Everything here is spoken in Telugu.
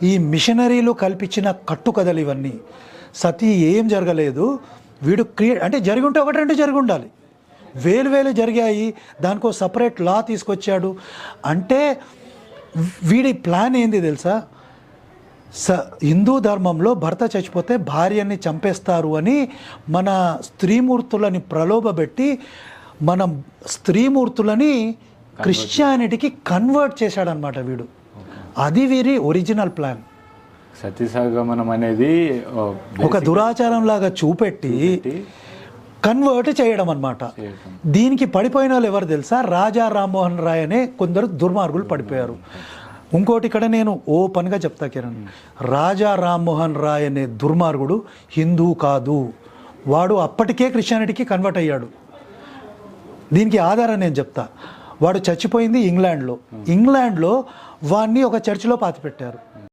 ఈ మిషనరీలు కల్పించిన కట్టుకథలు ఇవన్నీ. సతీ ఏం జరగలేదు, వీడు అంటే జరిగి ఉంటే ఒకటి రెండు జరిగి ఉండాలి, వేలు జరిగాయి, దానికో సపరేట్ లా తీసుకొచ్చాడు. అంటే వీడి ప్లాన్ ఏంది తెలుసా? హిందూ ధర్మంలో భర్త చచ్చిపోతే భార్యని చంపేస్తారు అని మన స్త్రీమూర్తులని ప్రలోభపెట్టి మన స్త్రీమూర్తులని క్రిస్టియానిటీకి కన్వర్ట్ చేశాడనమాట వీడు. అది వీరి ఒరిజినల్ ప్లాన్. సతీసహగమనం అనేది ఒక దురాచారం లాగా చూపెట్టి కన్వర్ట్ చేయడం అన్నమాట. దీనికి పడిపోయిన వాళ్ళు ఎవరు తెలుసా? రాజా రామ్మోహన్ రాయ్ అనే కొందరు దుర్మార్గులు పడిపోయారు. ఇంకోటి ఇక్కడ నేను ఓపెన్గా చెప్తా కిరణ్, రాజా రామ్మోహన్ రాయ్ అనే దుర్మార్గుడు హిందూ కాదు, వాడు అప్పటికే క్రిస్టియానిటీకి కన్వర్ట్ అయ్యాడు. దీనికి ఆధారం నేను చెప్తా. వాడు చచ్చిపోయింది ఇంగ్లాండ్లో వాడిని ఒక చర్చిలో పాతిపెట్టారు.